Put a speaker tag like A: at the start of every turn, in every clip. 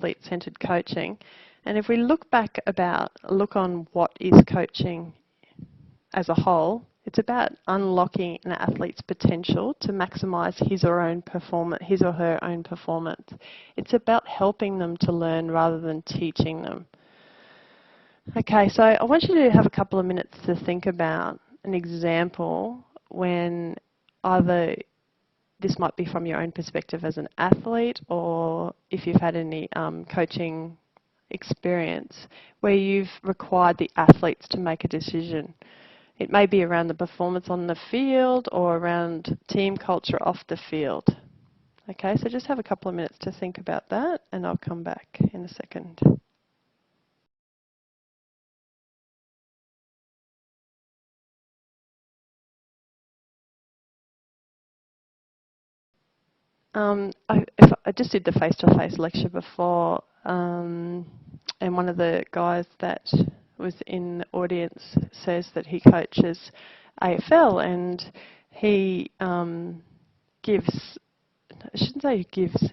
A: athlete-centered coaching. And if we look on what is coaching as a whole, it's about unlocking an athlete's potential to maximise his or her own performance. It's about helping them to learn rather than teaching them. Okay, so I want you to have a couple of minutes to think about an example when either this might be from your own perspective as an athlete, or if you've had any coaching experience where you've required the athletes to make a decision. It may be around the performance on the field or around team culture off the field. Okay, so just have a couple of minutes to think about that, and I'll come back in a second. I just did the face-to-face lecture before, and one of the guys that was in the audience says that he coaches AFL, and he gives, I shouldn't say he gives,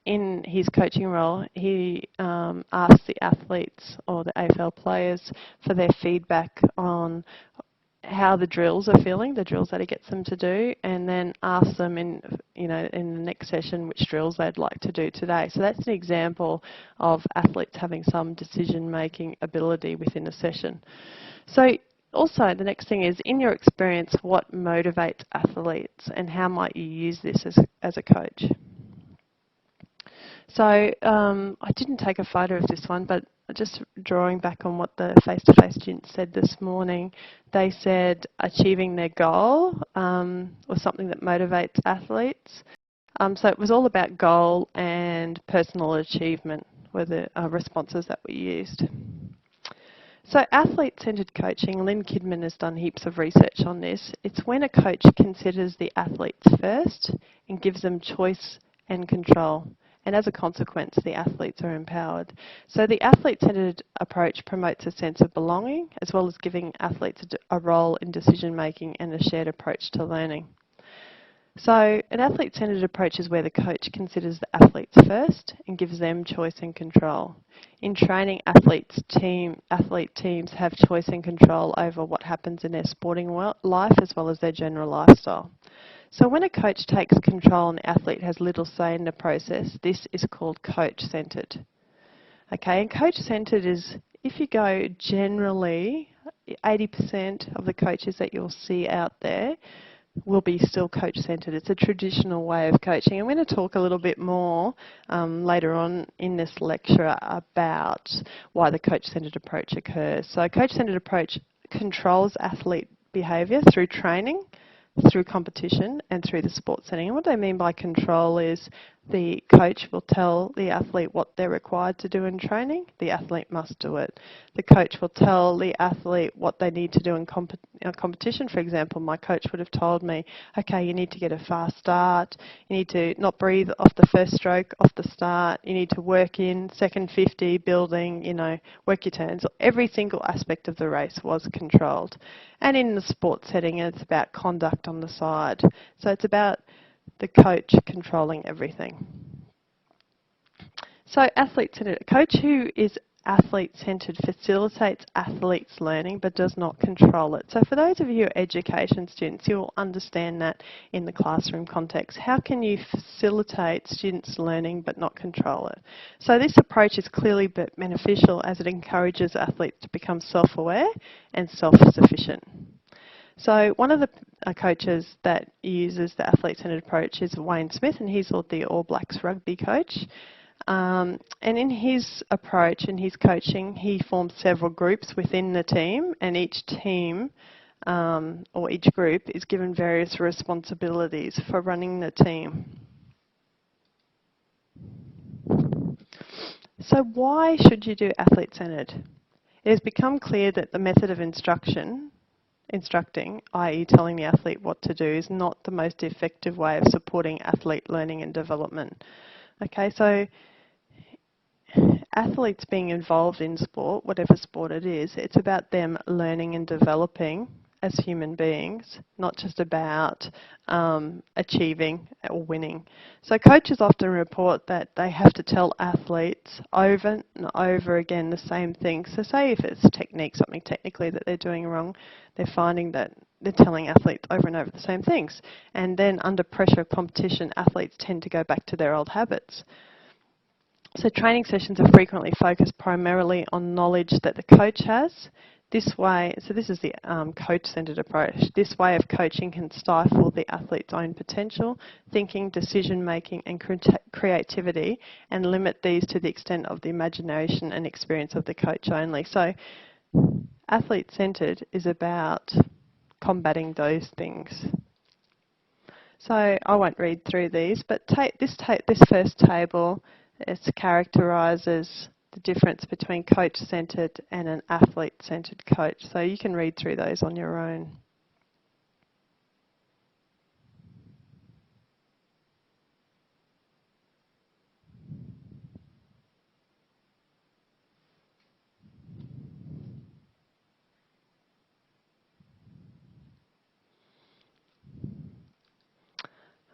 A: in his coaching role, he asks the athletes or the AFL players for their feedback on how the drills are feeling, the drills that he gets them to do, and then ask them in the next session which drills they'd like to do today. So that's an example of athletes having some decision-making ability within a session. So also the next thing is, in your experience, what motivates athletes and how might you use this as a coach? So I didn't take a photo of this one, but just drawing back on what the face-to-face students said this morning, they said achieving their goal was something that motivates athletes. So it was all about goal and personal achievement were the responses that we used. So athlete-centered coaching, Lynn Kidman has done heaps of research on this. It's when a coach considers the athletes first and gives them choice and control. And as a consequence, the athletes are empowered. So the athlete-centered approach promotes a sense of belonging, as well as giving athletes a role in decision-making and a shared approach to learning. So an athlete-centered approach is where the coach considers the athletes first and gives them choice and control. In training, athlete teams have choice and control over what happens in their sporting life, as well as their general lifestyle. So when a coach takes control and the athlete has little say in the process, this is called coach-centered. Okay, and coach-centered is, if you go generally, 80% of the coaches that you'll see out there will be still coach-centered. It's a traditional way of coaching. I'm going to talk a little bit more later on in this lecture about why the coach-centered approach occurs. So a coach-centered approach controls athlete behaviour through training, through competition and through the sports setting. And what I mean by control is the coach will tell the athlete what they're required to do in training. The athlete must do it. The coach will tell the athlete what they need to do in competition. For example, my coach would have told me, okay, you need to get a fast start. You need to not breathe off the first stroke, off the start. You need to work in second 50, building, work your turns. Every single aspect of the race was controlled. And in the sports setting, it's about conduct on the side. So it's about the coach controlling everything. So athlete-centered, a coach who is athlete-centered facilitates athletes' learning but does not control it. So for those of you who are education students, you will understand that in the classroom context. How can you facilitate students' learning but not control it? So this approach is clearly beneficial as it encourages athletes to become self-aware and self-sufficient. So one of the coaches that uses the athlete-centered approach is Wayne Smith, and he's the All Blacks rugby coach. And in his approach and his coaching, he forms several groups within the team, and each team or each group is given various responsibilities for running the team. So why should you do athlete-centered? It has become clear that the method of instructing, i.e. telling the athlete what to do, is not the most effective way of supporting athlete learning and development. Okay, so athletes being involved in sport, whatever sport it is, it's about them learning and developing as human beings, not just about achieving or winning. So coaches often report that they have to tell athletes over and over again the same thing. So say if it's technique, something technically that they're doing wrong, they're finding that they're telling athletes over and over the same things. And then under pressure of competition, athletes tend to go back to their old habits. So training sessions are frequently focused primarily on knowledge that the coach has. This way, so this is the coach-centered approach. This way of coaching can stifle the athlete's own potential, thinking, decision-making and creativity, and limit these to the extent of the imagination and experience of the coach only. So athlete-centered is about combating those things. So I won't read through these, but this first table, it characterises the difference between coach-centered and an athlete-centered coach. So you can read through those on your own.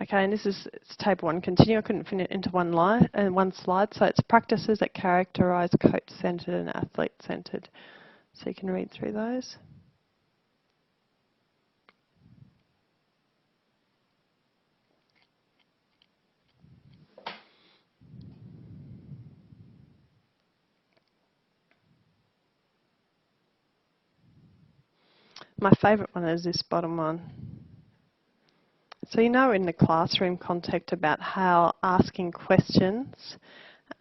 A: Okay, and this is table one. Continue. I couldn't fit it into one slide. So it's practices that characterise coach-centered and athlete-centered. So you can read through those. My favourite one is this bottom one. So you know in the classroom context about how asking questions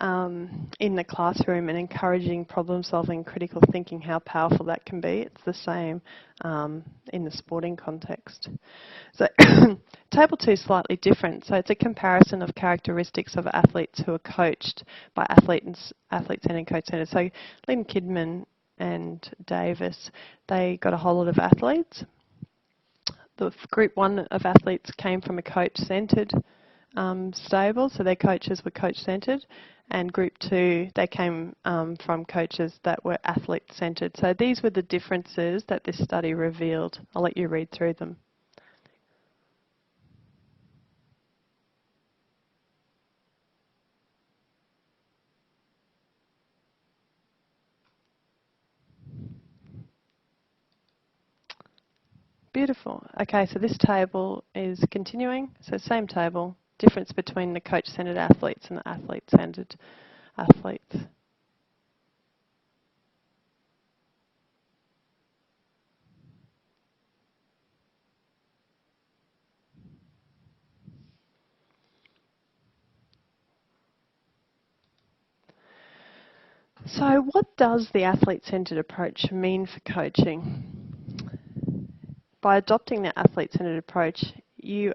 A: in the classroom and encouraging problem solving, critical thinking, how powerful that can be. It's the same in the sporting context. So table 2 is slightly different. So it's a comparison of characteristics of athletes who are coached by athlete-centered and coach-centered. So Lynn Kidman and Davis, they got a whole lot of athletes. The group 1 of athletes came from a coach-centered stable, so their coaches were coach-centered, and group 2, they came from coaches that were athlete-centered. So these were the differences that this study revealed. I'll let you read through them. Beautiful. Okay, so this table is continuing. So same table, difference between the coach-centered athletes and the athlete-centered athletes. So what does the athlete-centered approach mean for coaching? By adopting the athlete-centered approach, you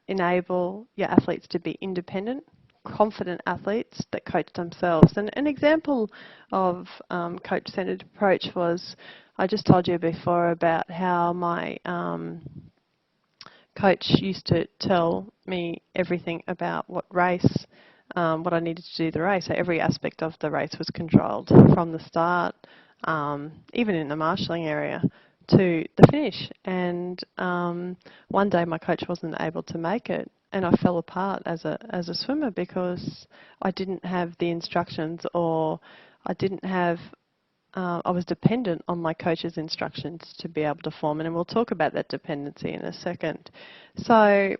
A: enable your athletes to be independent, confident athletes that coach themselves. And an example of coach-centered approach was, I just told you before about how my coach used to tell me everything about what race, what I needed to do the race. So every aspect of the race was controlled from the start, even in the marshalling area, to the finish. And one day my coach wasn't able to make it, and I fell apart as a swimmer because I didn't have the instructions, or I didn't have I was dependent on my coach's instructions to be able to form, and we'll talk about that dependency in a second. So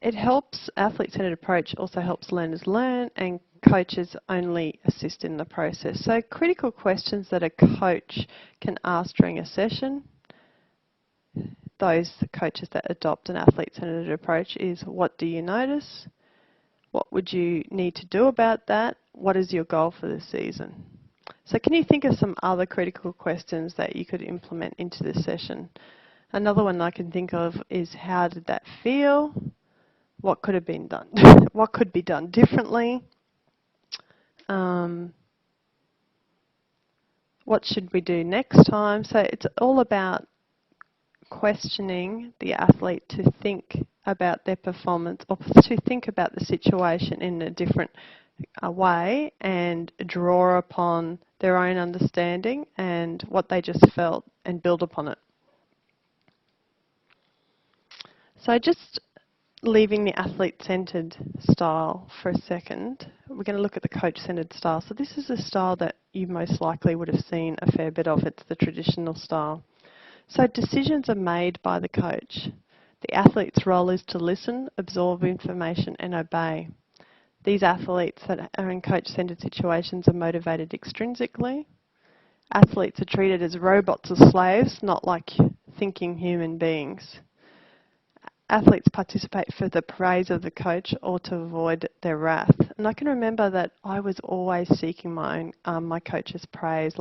A: it helps, athlete-centered approach also helps learners learn, and coaches only assist in the process. So critical questions that a coach can ask during a session, those coaches that adopt an athlete-centered approach, is what do you notice? What would you need to do about that? What is your goal for the season? So can you think of some other critical questions that you could implement into this session? Another one I can think of is, how did that feel? What could have been done? What could be done differently? What should we do next time? So it's all about questioning the athlete to think about their performance, or to think about the situation in a different way and draw upon their own understanding and what they just felt and build upon it. So just leaving the athlete-centered style for a second, we're going to look at the coach-centered style. So this is a style that you most likely would have seen a fair bit of. It's the traditional style. So decisions are made by the coach. The athlete's role is to listen, absorb information and obey. These athletes that are in coach-centered situations are motivated extrinsically. Athletes are treated as robots or slaves, not like thinking human beings. Athletes participate for the praise of the coach or to avoid their wrath. And I can remember that I was always seeking my own, my coach's praise.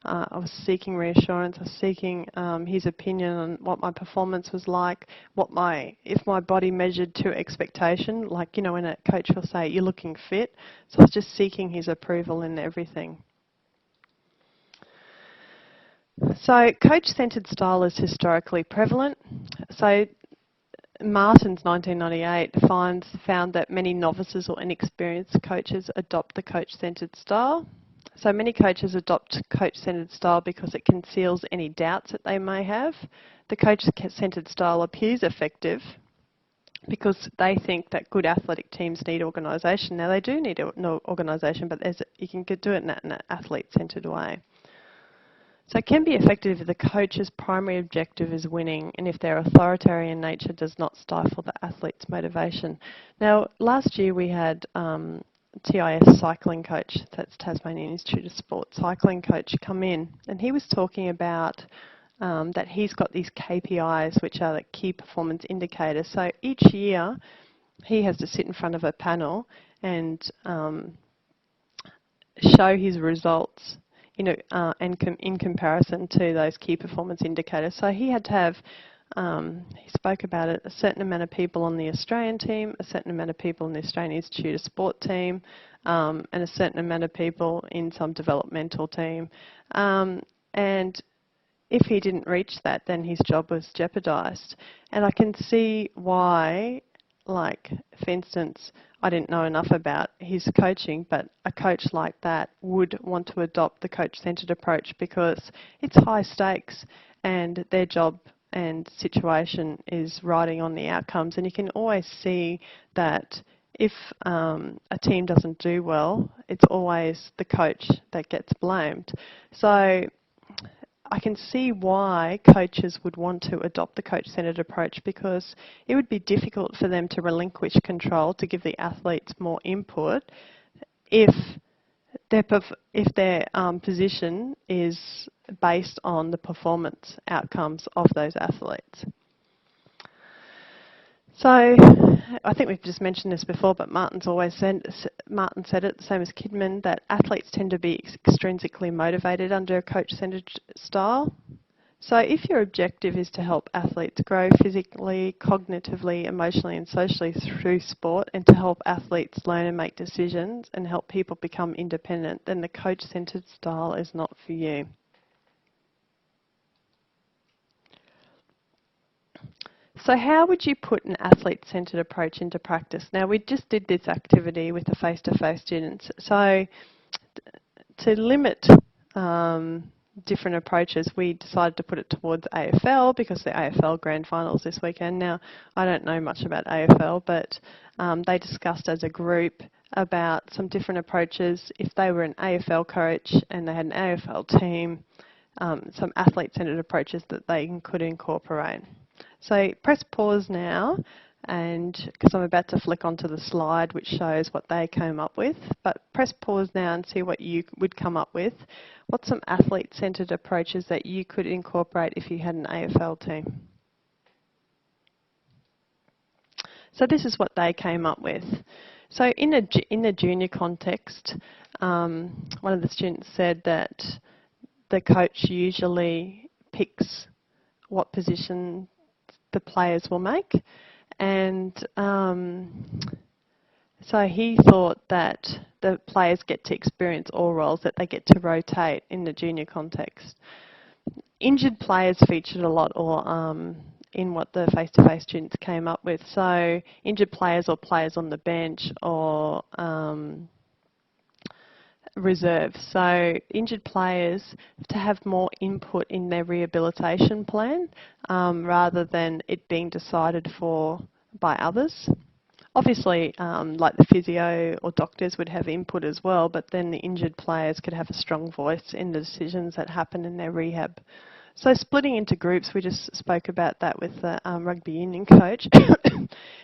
A: I was seeking reassurance. I was seeking his opinion on what my performance was like, if my body measured to expectation. Like, you know, when a coach will say, "You're looking fit." So I was just seeking his approval in everything. So coach-centered style is historically prevalent. So Martin's 1998 found that many novices or inexperienced coaches adopt the coach-centered style. So many coaches adopt coach-centered style because it conceals any doubts that they may have. The coach-centered style appears effective because they think that good athletic teams need organisation. Now they do need organisation, but you can do it in an athlete-centered way. So it can be effective if the coach's primary objective is winning and if their authoritarian nature does not stifle the athlete's motivation. Now, last year we had TIS cycling coach, that's Tasmanian Institute of Sport cycling coach, come in, and he was talking about that he's got these KPIs, which are the key performance indicators. So each year he has to sit in front of a panel and show his results, you know, in comparison to those key performance indicators. So he had to have, he spoke about it, a certain amount of people on the Australian team, a certain amount of people in the Australian Institute of Sport team, and a certain amount of people in some developmental team. And if he didn't reach that, then his job was jeopardised. And I can see why, like, for instance, I didn't know enough about his coaching, but a coach like that would want to adopt the coach-centred approach because it's high stakes and their job and situation is riding on the outcomes. And you can always see that if a team doesn't do well, it's always the coach that gets blamed. So I can see why coaches would want to adopt the coach-centred approach because it would be difficult for them to relinquish control to give the athletes more input if their position is based on the performance outcomes of those athletes. So I think we've just mentioned this before, but Martin said it, the same as Kidman, that athletes tend to be extrinsically motivated under a coach-centred style. So if your objective is to help athletes grow physically, cognitively, emotionally and socially through sport, and to help athletes learn and make decisions and help people become independent, then the coach-centred style is not for you. So how would you put an athlete-centred approach into practice? Now, we just did this activity with the face-to-face students. So to limit different approaches, we decided to put it towards AFL because the AFL Grand Finals this weekend. Now, I don't know much about AFL, but they discussed as a group about some different approaches. If they were an AFL coach and they had an AFL team, some athlete-centred approaches that they could incorporate. So press pause now, and because I'm about to flick onto the slide which shows what they came up with, but press pause now and see what you would come up with. What's some athlete-centred approaches that you could incorporate if you had an AFL team? So this is what they came up with. So in the junior context, one of the students said that the coach usually picks what position the players will make, and so he thought that the players get to experience all roles, that they get to rotate in the junior context. Injured players featured a lot, or in what the face-to-face students came up with. So injured players or players on the bench or reserves. So injured players to have more input in their rehabilitation plan rather than it being decided for by others. Obviously, like the physio or doctors would have input as well, but then the injured players could have a strong voice in the decisions that happen in their rehab. So splitting into groups, we just spoke about that with the rugby union coach.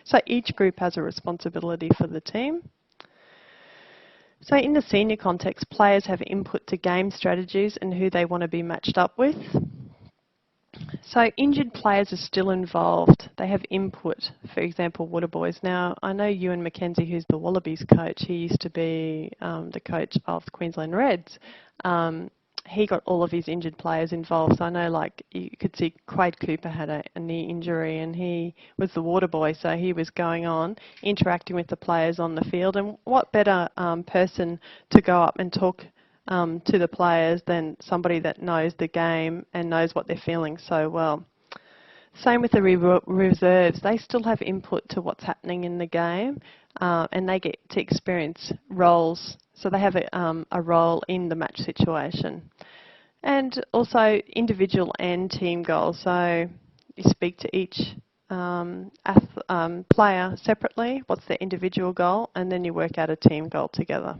A: So each group has a responsibility for the team. So in the senior context, players have input to game strategies and who they want to be matched up with. So injured players are still involved. They have input. For example, Water Boys. Now, I know Ewan McKenzie, who's the Wallabies coach, he used to be the coach of the Queensland Reds. He got all of his injured players involved. So I know, like, you could see Quade Cooper had a knee injury and he was the water boy, so he was going on, interacting with the players on the field. And what better person to go up and talk to the players than somebody that knows the game and knows what they're feeling so well. Same with the reserves. They still have input to what's happening in the game and they get to experience roles. So they have a role in the match situation. And also individual and team goals. So you speak to each player separately, what's their individual goal, and then you work out a team goal together.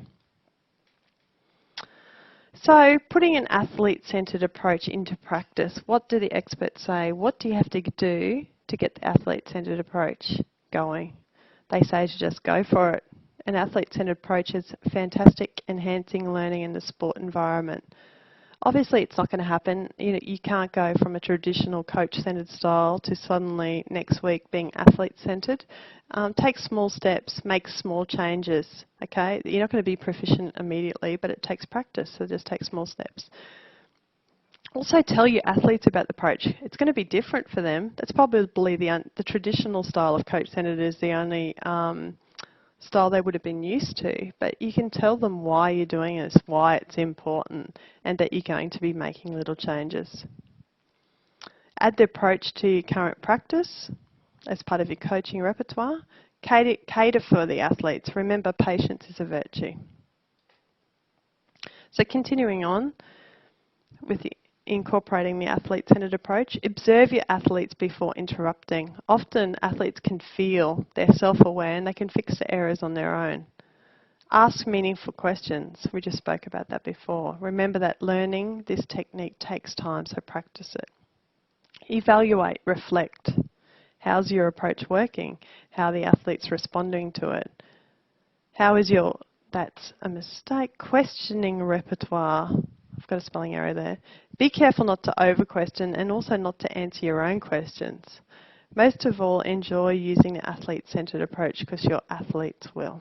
A: So putting an athlete-centred approach into practice, what do the experts say? What do you have to do to get the athlete-centred approach going? They say to just go for it. An athlete-centred approach is fantastic, enhancing learning in the sport environment. Obviously, it's not going to happen. You can't go from a traditional coach-centred style to suddenly next week being athlete-centred. Take small steps, make small changes. Okay, you're not going to be proficient immediately, but it takes practice. So just take small steps. Also, tell your athletes about the approach. It's going to be different for them. That's probably the traditional style of coach-centred is the only style they would have been used to, but you can tell them why you're doing this, why it's important, and that you're going to be making little changes. Add the approach to your current practice as part of your coaching repertoire. Cater for the athletes. Remember, patience is a virtue. So continuing on with incorporating the athlete-centred approach, observe your athletes before interrupting. Often athletes can feel, they're self-aware and they can fix the errors on their own. Ask meaningful questions. We just spoke about that before. Remember that learning this technique takes time, so practice it. Evaluate, reflect. How's your approach working? How are the athletes responding to it? How is your, that's a mistake, questioning repertoire. I've got a spelling error there. Be careful not to over-question and also not to answer your own questions. Most of all, enjoy using the athlete-centred approach because your athletes will.